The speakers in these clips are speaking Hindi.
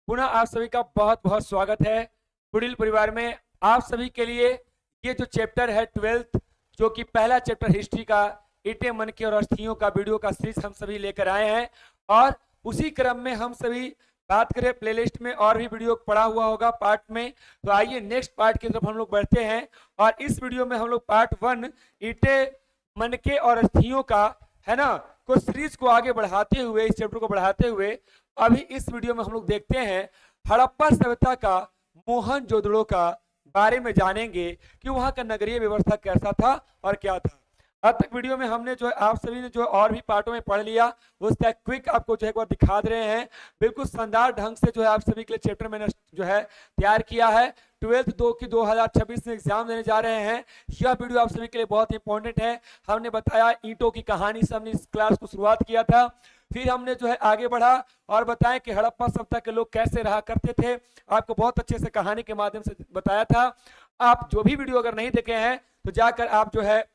पुनः आप सभी का बहुत बहुत स्वागत है कुड़िल परिवार में। आप सभी के लिए ये जो चैप्टर है 12th, जो कि पहला चैप्टर हिस्ट्री का ईंटें मन के और अस्थियों का वीडियो का सीरीज हम सभी लेकर आए हैं। और उसी क्रम में हम सभी बात करें, प्लेलिस्ट में और भी वीडियो पड़ा हुआ होगा पार्ट में। तो आइए नेक्स्ट पार्ट की तरफ हम लोग बढ़ते हैं। और इस वीडियो में हम लोग पार्ट 1 ईंटें मन के और अस्थियों का, है ना, को सीरीज को आगे बढ़ाते हुए, इस चैप्टर को बढ़ाते हुए अभी इस वीडियो में हम लोग देखते हैं हड़प्पा सभ्यता का, मोहनजोदड़ो का बारे में जानेंगे कि वहां का नगरीय व्यवस्था कैसा था और क्या था। अब तक वीडियो में हमने जो आप सभी ने जो और भी पार्टों में पढ़ लिया, उसका क्विक आपको जो है एक बार दिखा दे रहे हैं। बिल्कुल शानदार ढंग से जो है आप सभी के लिए चैप्टर मैंने जो है तैयार किया है। 12th 2 की 2026 में एग्जाम देने जा रहे हैं। यह वीडियो आप सभी के लिए बहुत इंपॉर्टेंट है। हमने बताया ईंटों की कहानी से हमने इस क्लास को शुरुआत किया था। फिर हमने जो है आगे बढ़ा और बताया कि हड़प्पा सभ्यता के लोग कैसे रहा करते थे। आपको बहुत अच्छे से कहानी के माध्यम से बताया था। आप जो भी वीडियो अगर नहीं देखे हैं तो जाकर आप जो है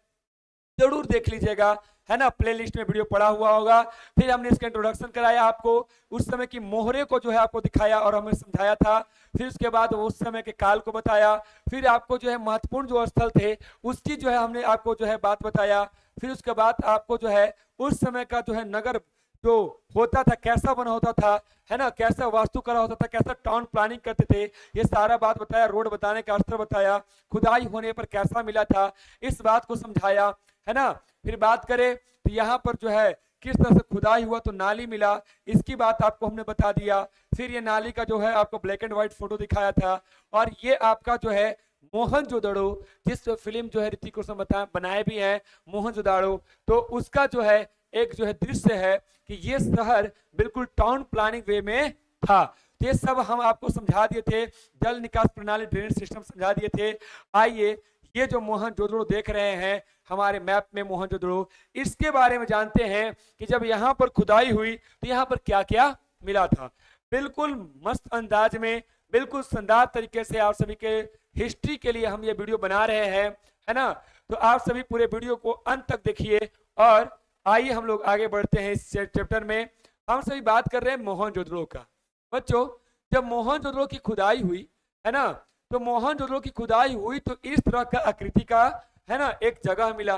जरूर देख लीजिएगा, है ना, प्लेलिस्ट में वीडियो पड़ा हुआ होगा। फिर हमने इसका इंट्रोडक्शन कराया आपको, उस समय की मोहरे को जो है आपको दिखाया और हमें समझाया था। फिर उसके बाद उस समय के काल को बताया। फिर आपको जो है महत्वपूर्ण जो स्थल थे उसकी जो है हमने आपको जो है बात बताया। फिर उसके बाद आपको जो है उस समय का जो है नगर जो होता था, कैसा बना होता था, है ना, कैसा वास्तुकला होता था, कैसा टाउन प्लानिंग करते थे, ये सारा बात बताया। रोड बताने का अस्त्र बताया, खुदाई होने पर कैसा मिला था, इस बात को समझाया, है ना। फिर बात करें तो यहाँ पर जो है किस तरह से खुदाई हुआ तो नाली मिला, इसकी बात आपको हमने बता दिया। फिर ये नाली का जो है आपको ब्लैक एंड व्हाइट फोटो दिखाया था। और ये आपका जो है मोहनजोदड़ो, जिस फिल्म जो है ऋतिक रोशन बनाए भी है मोहनजोदड़ो, तो उसका जो है एक जो है दृश्य है कि ये शहर बिल्कुल टाउन प्लानिंग वे में था। तो ये सब हम आपको समझा दिए थे, जल निकास प्रणाली, ड्रेनेज सिस्टम समझा दिए थे। आइए ये जो मोहनजोदड़ो देख रहे हैं हमारे मैप में मोहनजोदड़ो, इसके बारे में जानते हैं कि जब यहाँ पर खुदाई हुई तो यहाँ पर क्या क्या मिला था। बिल्कुल मस्त अंदाज में, बिल्कुल शानदार तरीके से आप सभी के हिस्ट्री के लिए हम ये वीडियो बना रहे हैं, है ना। तो आप सभी पूरे वीडियो को अंत तक देखिए। और आइए हम लोग आगे बढ़ते हैं इस चैप्टर में। हम सभी बात कर रहे हैं मोहनजोदड़ो का। बच्चों, जब मोहनजोदड़ो की खुदाई हुई, है ना, तो मोहनजोदड़ो की खुदाई हुई तो इस तरह का आकृति का, है ना, एक जगह मिला।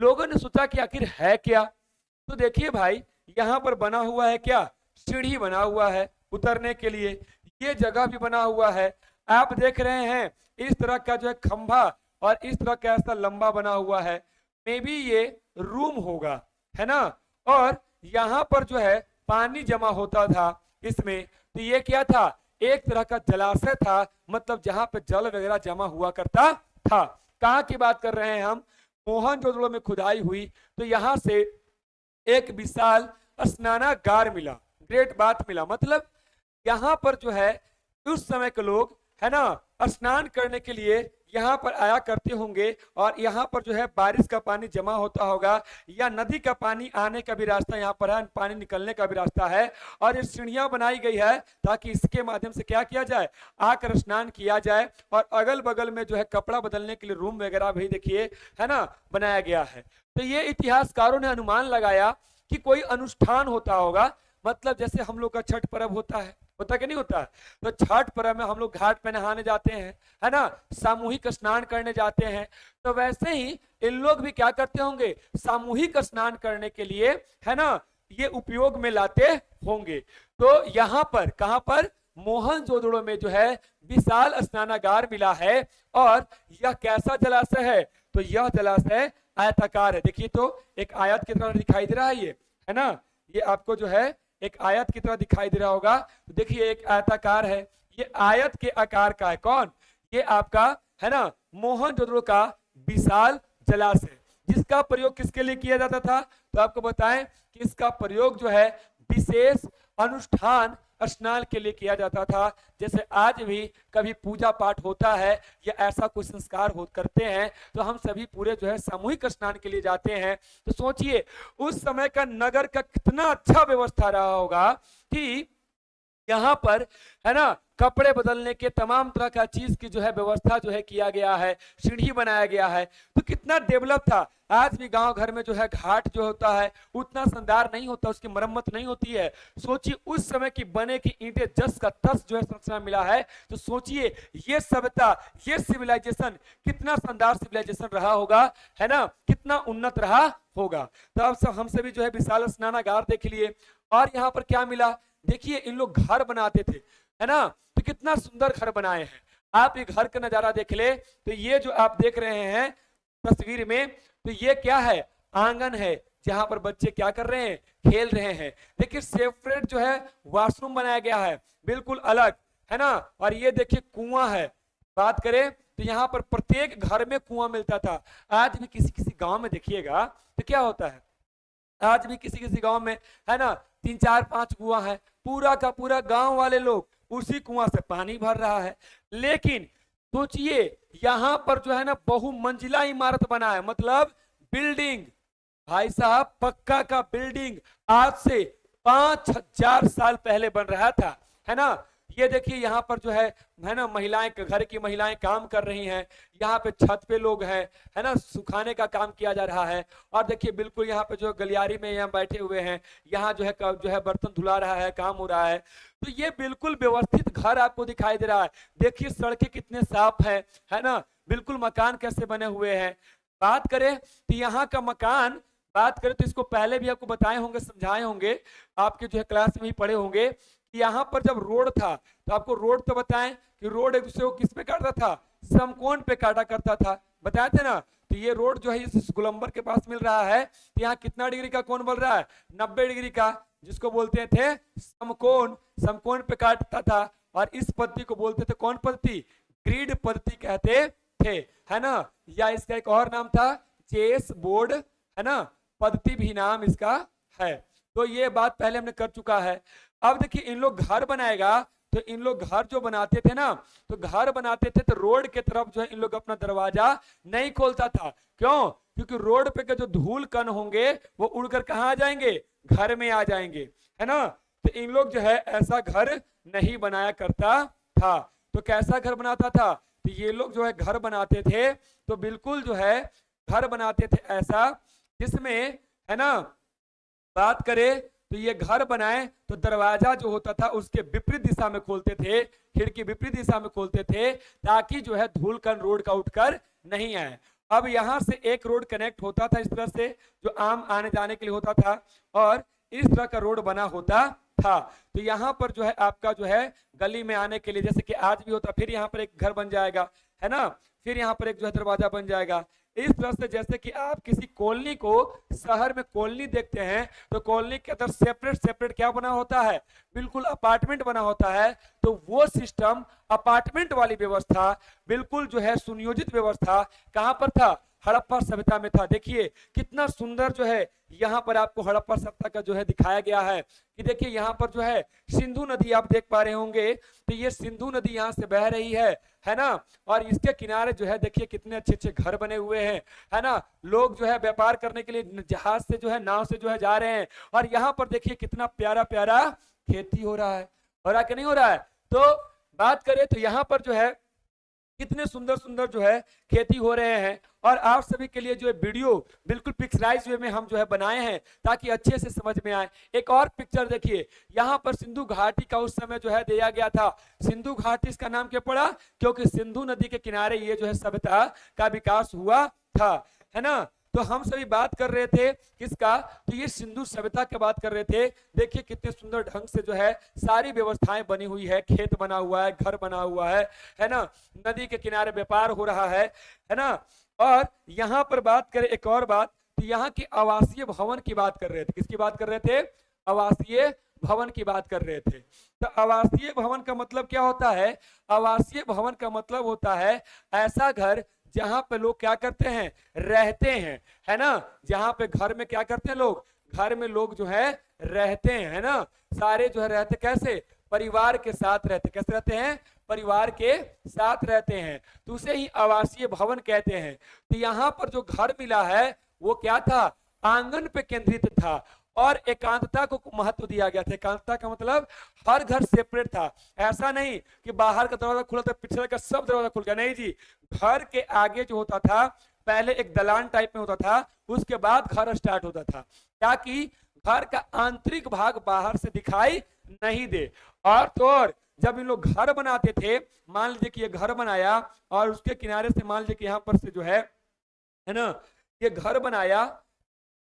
लोगों ने सोचा कि आखिर है क्या। तो देखिए भाई, यहाँ पर बना हुआ है क्या, सीढ़ी बना हुआ है उतरने के लिए, ये जगह भी बना हुआ है। आप देख रहे हैं इस तरह का जो है खंभा और इस तरह का ऐसा लंबा बना हुआ है। मे बी ये रूम होगा, है ना। और यहाँ पर जो है पानी जमा होता था इसमें। तो ये क्या था, एक तरह का जलाशय था, मतलब जहां पे जल वगैरह जमा हुआ करता था। कहाँ की बात कर रहे हैं हम, मोहनजोदड़ो में खुदाई हुई तो यहाँ से एक विशाल स्नानागार मिला, ग्रेट बात मिला। मतलब यहाँ पर जो है उस समय के लोग, है ना, स्नान करने के लिए यहाँ पर आया करते होंगे। और यहाँ पर जो है बारिश का पानी जमा होता होगा या नदी का पानी आने का भी रास्ता यहाँ पर है, पानी निकलने का भी रास्ता है। और ये सीढ़ियां बनाई गई है ताकि इसके माध्यम से क्या किया जाए, आकर स्नान किया जाए। और अगल बगल में जो है कपड़ा बदलने के लिए रूम वगैरह भी देखिए, है ना, बनाया गया है। तो ये इतिहासकारों ने अनुमान लगाया कि कोई अनुष्ठान होता होगा। मतलब जैसे हम लोग का छठ पर्व होता कि नहीं होता। तो छठ पर्व में हम लोग घाट पे नहाने जाते हैं, है ना, सामूहिक स्नान करने जाते हैं। तो वैसे ही इन लोग भी क्या करते होंगे, सामूहिक स्नान करने के लिए, है ना, ये उपयोग में लाते होंगे। तो यहाँ पर, कहां पर, मोहनजोदड़ो में जो है विशाल स्नानागार मिला है। और यह कैसा जलाशय है, तो यह जलाशय आयताकार है। देखिए तो एक आयत की तरह दिखाई दे रहा है ये, है ना, ये आपको जो है एक आयत की तरह दिखाई दे रहा होगा। तो देखिए एक आयताकार है, ये आयत के आकार का है। कौन, ये आपका, है ना, मोहनजोदड़ो का विशाल जलाशय, जिसका प्रयोग किसके लिए किया जाता था। तो आपको बताएं कि इसका प्रयोग जो है विशेष अनुष्ठान स्नान के लिए किया जाता था। जैसे आज भी कभी पूजा पाठ होता है या ऐसा कोई संस्कार हो करते हैं तो हम सभी पूरे जो है सामूहिक स्नान के लिए जाते हैं। तो सोचिए उस समय का नगर का कितना अच्छा व्यवस्था रहा होगा कि यहाँ पर है ना कपड़े बदलने के तमाम तरह का चीज की जो है व्यवस्था जो है किया गया है, सीढ़ी बनाया गया है। तो कितना डेवलप था। आज भी गांव घर में जो है घाट जो होता है उतना शानदार नहीं होता, उसकी मरम्मत नहीं होती है। सोचिए उस समय की बने की ईंटें जस का तस जो है संरचना मिला है, तो सोचिए ये सभ्यता, ये सिविलाइजेशन कितना शानदार सिविलाइजेशन रहा होगा, है ना, कितना उन्नत रहा होगा। तो अब सब हम सभी जो है विशाल स्नानागार देख लिए। और यहाँ पर क्या मिला, देखिए इन लोग घर बनाते थे, है ना, तो कितना सुंदर घर बनाए हैं। आप ये घर का नजारा देख ले, तो ये जो आप देख रहे हैं तस्वीर में, तो ये क्या है, आंगन है जहां पर बच्चे क्या कर रहे हैं, खेल रहे हैं। देखिए सेपरेट जो है वॉशरूम बनाया गया है, बिल्कुल अलग, है ना। और ये देखिए कुआं है, बात करें तो यहाँ पर प्रत्येक घर में कुआं मिलता था। आज भी किसी किसी गांव में देखिएगा तो क्या होता है, आज भी किसी किसी गांव में, है ना, 3 4 5 कुआं है, पूरा का पूरा गांव वाले लोग उसी कुआं से पानी भर रहा है। लेकिन सोचिए यहाँ पर जो है ना बहुमंजिला इमारत बना है, मतलब बिल्डिंग, भाई साहब पक्का का बिल्डिंग आज से 5000 साल पहले बन रहा था, है ना। ये देखिए यहाँ पर जो है ना महिलाएं, घर की महिलाएं काम कर रही हैं। यहाँ पे छत पे लोग हैं, है ना, सुखाने का काम किया जा रहा है। और देखिए बिल्कुल यहाँ पे जो गलियारी में यहाँ बैठे हुए हैं, यहाँ जो है बर्तन धुला रहा है, काम हो रहा है। तो ये बिल्कुल व्यवस्थित घर आपको दिखाई दे रहा है। देखिए सड़कें कितने साफ है ना, बिल्कुल मकान कैसे बने हुए हैं। बात करें तो यहाँ का मकान, बात करें तो इसको पहले भी आपको बताए होंगे, समझाए होंगे, आपके जो है क्लास में ही पढ़े होंगे। यहाँ पर जब रोड था तो आपको रोड तो बताएं कि रोड एक दूसरे को किस पे काटता था, समकोण पे काटा करता था, बताए थे ना। तो ये रोड जो है इस गोलंबर के पास मिल रहा है, तो यहाँ कितना डिग्री का कोण बन रहा है, 90 डिग्री का, जिसको बोलते थे समकोण, समकोण पे काटता था। और इस पद्धति को बोलते थे कौन पद्धति, ग्रिड पद्धति कहते थे, है ना। या इसका एक और नाम था चेस बोर्ड, है ना, पद्धति भी नाम इसका है। तो ये बात पहले हमने कर चुका है। अब देखिए इन लोग घर बनाएगा, तो इन लोग घर जो बनाते थे ना, तो घर बनाते थे तो रोड के तरफ जो है इन लोग अपना दरवाजा नहीं खोलता था। क्यों, क्योंकि रोड पे के जो धूल कण होंगे वो उड़कर कहाँ आ जाएंगे, घर में आ जाएंगे, है ना। तो इन लोग जो है ऐसा घर नहीं बनाया करता था। तो कैसा घर बनाता था, तो ये लोग जो है घर बनाते थे तो बिल्कुल जो है घर बनाते थे ऐसा जिसमें, है ना, बात करें तो ये घर बनाए तो दरवाजा जो होता था उसके विपरीत दिशा में खोलते थे, खिड़की विपरीत दिशा में खोलते थे, ताकि जो है धूल कण रोड का उठकर नहीं आए। अब यहां से एक रोड कनेक्ट होता था इस तरह से, जो आम आने जाने के लिए होता था, और इस तरह का रोड बना होता था। तो यहाँ पर जो है आपका जो है गली में आने के लिए, जैसे कि आज भी होता, फिर यहाँ पर एक घर बन जाएगा, है ना, फिर यहाँ पर एक जो है दरवाजा बन जाएगा। इस तरह से जैसे कि आप किसी कॉलोनी को, शहर में कॉलोनी देखते हैं, तो कॉलोनी के अंदर सेपरेट सेपरेट क्या बना होता है, बिल्कुल अपार्टमेंट बना होता है। तो वो सिस्टम, अपार्टमेंट वाली व्यवस्था, बिल्कुल जो है सुनियोजित व्यवस्था कहां पर था, हड़प्पा सभ्यता में था। देखिए कितना सुंदर जो है यहाँ पर आपको हड़प्पा सभ्यता का जो है दिखाया गया है कि देखिए यहाँ पर जो है सिंधु नदी आप देख पा रहे होंगे, तो ये सिंधु नदी यहाँ से बह रही है ना। और इसके किनारे जो है देखिए कितने अच्छे अच्छे घर बने हुए हैं, है ना। लोग जो है व्यापार करने के लिए जहाज से जो है, नाव से जो है जा रहे हैं। और यहाँ पर देखिए कितना प्यारा प्यारा खेती हो रहा है, हो रहा है कि नहीं हो रहा है। तो बात करें तो यहाँ पर जो है कितने सुंदर सुंदर जो है खेती हो रहे हैं। और आप सभी के लिए जो है वीडियो बिल्कुल पिक्चराइज वे में हम जो है बनाए हैं, ताकि अच्छे से समझ में आए। एक और पिक्चर देखिए, यहाँ पर सिंधु घाटी का उस समय जो है दिया गया था। सिंधु घाटी इसका नाम क्यों पड़ा, क्योंकि सिंधु नदी के किनारे ये जो है सभ्यता का विकास हुआ था, है ना। तो हम सभी बात कर रहे थे किसका, तो ये सिंधु सभ्यता की बात कर रहे थे। देखिए कितने सुंदर ढंग से जो है सारी व्यवस्थाएं बनी हुई है, खेत बना हुआ है, घर बना हुआ है ना, नदी के किनारे व्यापार हो रहा है ना। और यहाँ पर बात करें एक और बात, तो यहाँ की आवासीय भवन की बात कर रहे थे। किसकी बात कर रहे थे, आवासीय भवन की बात कर रहे थे। तो आवासीय भवन का मतलब क्या होता है, आवासीय भवन का मतलब होता है ऐसा घर जहां पे लोग क्या करते हैं, रहते हैं, है ना। जहां पे घर में क्या करते हैं लोग, घर में लोग जो है रहते हैं, है ना। सारे जो है रहते कैसे, परिवार के साथ रहते, कैसे रहते हैं, परिवार के साथ रहते हैं, तो उसे ही आवासीय भवन कहते हैं। तो यहाँ पर जो घर मिला है वो क्या था, आंगन पे केंद्रित था। और एकांतता को महत्व दिया गया था। एकांतता का मतलब हर घर सेपरेट था, ऐसा नहीं कि बाहर का दरवाजा खुला था पिछले का सब दरवाजा खुल गया, नहीं जी। घर के आगे जो होता था पहले एक दलान टाइप में होता था, उसके बाद घर स्टार्ट होता था, ताकि घर का आंतरिक भाग बाहर से दिखाई नहीं दे। और तो और जब इन लोग घर बनाते थे, मान लीजिए कि ये घर बनाया और उसके किनारे से मान लीजिए कि यहाँ पर से जो है ना, ये घर बनाया,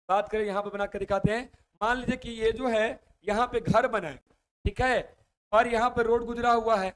बात करें यहाँ पे बना कर दिखाते हैं। मान लीजिए कि ये जो है यहाँ पे घर बना है, ठीक है, और यहाँ पे रोड गुजरा हुआ है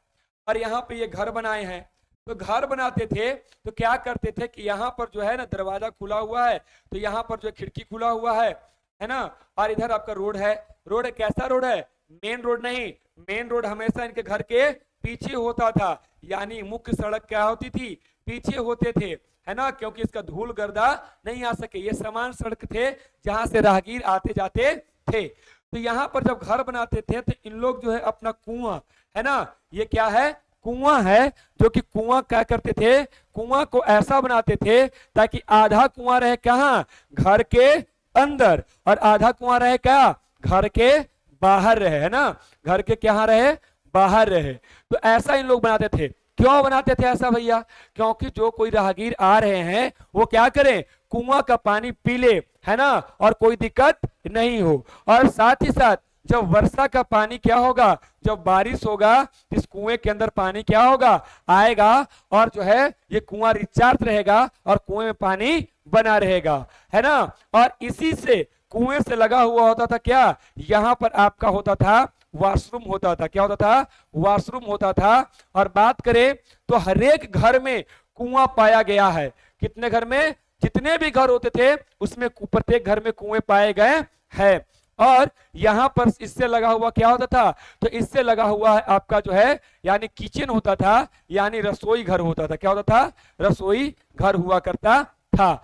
और यहाँ पे ये घर बनाए हैं। तो घर बनाते थे तो क्या करते थे कि यहाँ पर जो है ना दरवाजा खुला हुआ है, तो यहाँ पर जो खिड़की खुला हुआ है ना, और इधर आपका रोड है। रोड कैसा रोड है? मेन रोड नहीं, मेन रोड हमेशा इनके घर के पीछे होता था, यानी मुख्य सड़क क्या होती थी? पीछे होते थे, है ना, क्योंकि इसका धूल गर्दा नहीं आ सके। ये समान सड़क थे जहां से राहगीर आते जाते थे। तो यहाँ पर जब घर बनाते थे तो इन लोग जो है अपना कुआं, है ना, ये क्या है? कुआं है, जो कि कुआं क्या करते थे? कुआं को ऐसा बनाते थे ताकि आधा कुआं रहे कहाँ? घर के अंदर, और आधा कुआं रहे क्या? घर के बाहर रहे, है ना, घर के क्या रहे? बाहर रहे। तो ऐसा इन लोग बनाते थे। क्यों बनाते थे ऐसा भैया? क्योंकि जो कोई राहगीर आ रहे हैं वो क्या करें? कुआं का पानी पी ले, है ना, और कोई दिक्कत नहीं हो। और साथ ही साथ जब वर्षा का पानी क्या होगा? जब बारिश होगा इस कुएं के अंदर पानी क्या होगा? आएगा, और जो है ये कुआं रिचार्ज रहेगा और कुएं में पानी बना रहेगा, है ना। और इसी से कुएं से लगा हुआ होता था क्या? यहाँ पर आपका होता था वॉशरूम होता था। क्या होता था? वॉशरूम होता था। और बात करें तो हरेक घर में कुआं पाया गया है। कितने घर में? जितने भी घर होते थे उसमें प्रत्येक घर में कुएं पाए गए हैं। और यहाँ पर इससे लगा हुआ क्या होता था? तो इससे लगा हुआ है आपका जो है यानी किचन होता था, यानी रसोई घर होता था। क्या होता था? रसोई घर हुआ करता था।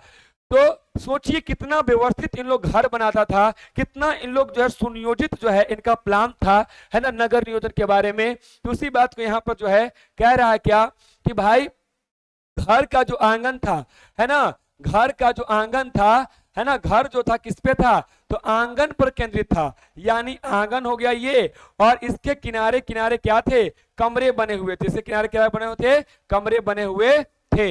तो सोचिए कितना व्यवस्थित इन लोग घर बनाता था, कितना इन लोग जो है सुनियोजित जो है इनका प्लान था, है ना, नगर नियोजन के बारे में। तो उसी बात को यहाँ पर जो है कह रहा है क्या कि भाई घर का जो आंगन था, है ना, घर का जो आंगन था, है ना, घर जो था किस पे था? तो आंगन पर केंद्रित था। यानी आंगन हो गया ये, और इसके किनारे किनारे क्या थे? कमरे बने हुए थे। इसके किनारे क्या बने हुए थे? कमरे बने हुए थे,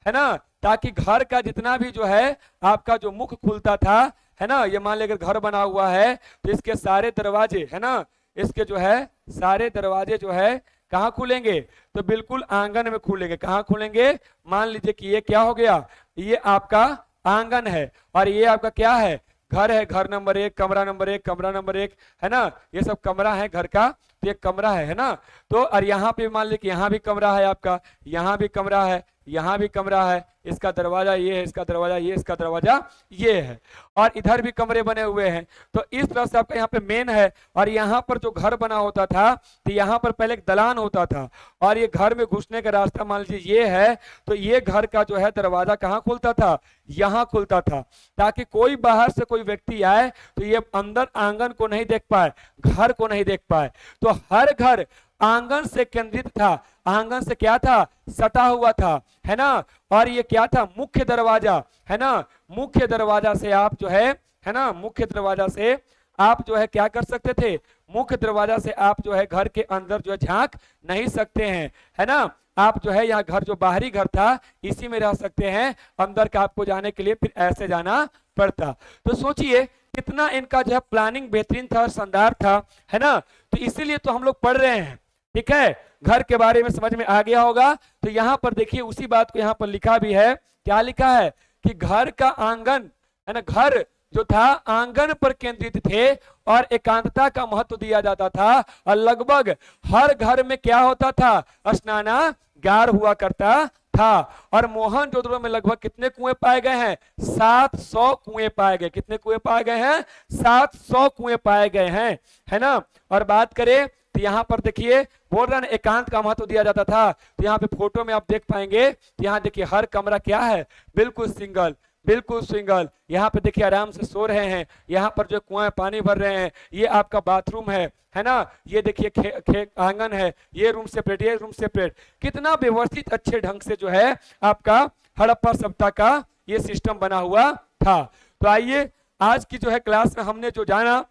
है ना, ताकि घर का जितना भी जो है आपका जो मुख खुलता था, है ना, ये मान लीजिए घर बना हुआ है तो इसके सारे दरवाजे, है ना, इसके जो है सारे दरवाजे जो है कहाँ खुलेंगे? तो बिल्कुल आंगन में खुलेंगे। कहाँ खुलेंगे? मान लीजिए कि ये क्या हो गया? ये आपका आंगन है और ये आपका क्या है? घर है। घर नंबर 1, कमरा नंबर 1, कमरा नंबर 1, है ना, ये सब कमरा है घर का। तो ये कमरा है ना। तो और यहाँ पे मान लीजिए कि यहाँ भी कमरा है आपका, यहाँ भी कमरा है, यहाँ भी कमरा है, इसका दरवाजा ये है, इसका दरवाजा ये, इसका दरवाजा ये है, और इधर भी कमरे बने हुए हैं। तो इस तरह से आपका यहाँ पे मेन है। और यहाँ पर जो घर बना होता था तो यहाँ पर पहले एक दलान होता था, और ये घर में घुसने का रास्ता मान लीजिए ये है। तो ये घर का जो है दरवाजा कहाँ खुलता था? यहाँ खुलता था, ताकि कोई बाहर से कोई व्यक्ति आए तो ये अंदर आंगन को नहीं देख पाए, घर को नहीं देख पाए। तो हर घर आंगन से केंद्रित था, आंगन से क्या था? सटा हुआ था, है ना। और ये क्या था? मुख्य दरवाजा, है ना। मुख्य दरवाजा से आप जो है ना, मुख्य दरवाजा से आप जो है क्या कर सकते थे? मुख्य दरवाजा से आप जो है घर के अंदर जो है झांक नहीं सकते हैं, है ना। आप जो है यहाँ घर जो बाहरी घर था इसी में रह सकते हैं, अंदर का आपको जाने के लिए फिर ऐसे जाना पड़ता। तो सोचिए कितना इनका जो है प्लानिंग बेहतरीन था, शानदार था, है ना। तो इसीलिए तो हम लोग पढ़ रहे हैं, ठीक है। घर के बारे में समझ में आ गया होगा। तो यहाँ पर देखिए उसी बात को यहाँ पर लिखा भी है। क्या लिखा है? कि घर का आंगन, है ना, घर जो था आंगन पर केंद्रित थे और एकांतता का महत्व दिया जाता था। और लगभग हर घर में क्या होता था? स्नानागार हुआ करता था। और मोहनजोदड़ो में लगभग कितने कुएं पाए गए हैं? 700 कुएं पाए गए। कितने कुएं पाए गए हैं? 700 कुएं पाए गए हैं, है ना। और बात करें तो यहाँ पर देखिए बोल रहा है एकांत का महत्व दिया जाता था। तो यहाँ पे फोटो में आप देख पाएंगे, तो यहाँ देखिए हर कमरा क्या है? बिल्कुल सिंगल, बिल्कुल सिंगल। यहाँ पे देखिए आराम से सो रहे हैं। यहाँ पर जो कुआं पानी भर रहे हैं, ये आपका बाथरूम है ना। ये देखिए आंगन है, ये रूम सेपरेट, ये रूम सेपरेट। कितना व्यवस्थित अच्छे ढंग से जो है आपका हड़प्पा सभ्यता का ये सिस्टम बना हुआ था। तो आइए आज की जो है क्लास में हमने जो जाना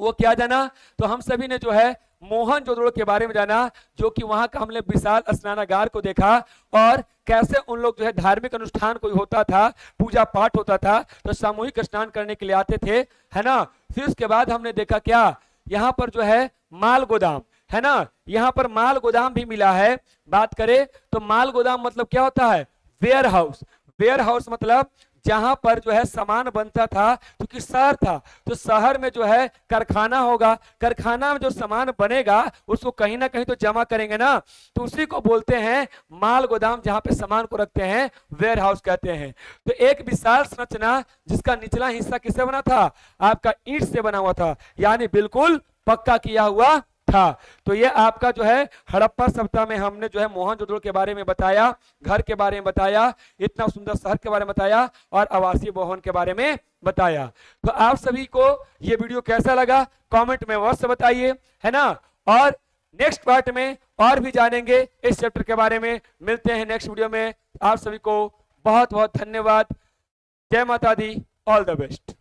वो क्या जाना, तो हम सभी ने जो है मोहनजोदड़ो के बारे में जाना, जो कि वहां का हमने विशाल स्नानागार को देखा और कैसे उन लोग जो है धार्मिक अनुष्ठान कोई होता था, पूजा पाठ होता था तो सामूहिक स्नान करने के लिए आते थे, है ना। फिर उसके बाद हमने देखा क्या, यहाँ पर जो है माल गोदाम, है ना, यहाँ पर माल गोदाम भी मिला है। बात करें तो माल गोदाम मतलब क्या होता है, वेयर हाउस। वेयर हाउस मतलब जहां पर जो है सामान बनता था, क्योंकि शहर था तो शहर में जो है कारखाना होगा, कारखाना में जो सामान बनेगा उसको कहीं ना कहीं तो जमा करेंगे ना, तो उसी को बोलते हैं माल गोदाम, जहां पे सामान को रखते हैं वेयर हाउस कहते हैं। तो एक विशाल संरचना जिसका निचला हिस्सा किससे बना था, आपका ईंट से बना हुआ था, यानी बिल्कुल पक्का किया हुआ था। तो ये आपका जो है हड़प्पा सभ्यता में हमने जो है मोहनजोदड़ो के बारे में बताया, घर के बारे में बताया, इतना सुंदर शहर के बारे में बताया और आवासीय भवन के बारे में बताया। तो आप सभी को ये वीडियो कैसा लगा कमेंट में अवश्य बताइए, है ना। और नेक्स्ट पार्ट में और भी जानेंगे इस चैप्टर के बारे में। मिलते हैं नेक्स्ट वीडियो में। आप सभी को बहुत बहुत धन्यवाद। जय माता दी, ऑल द बेस्ट।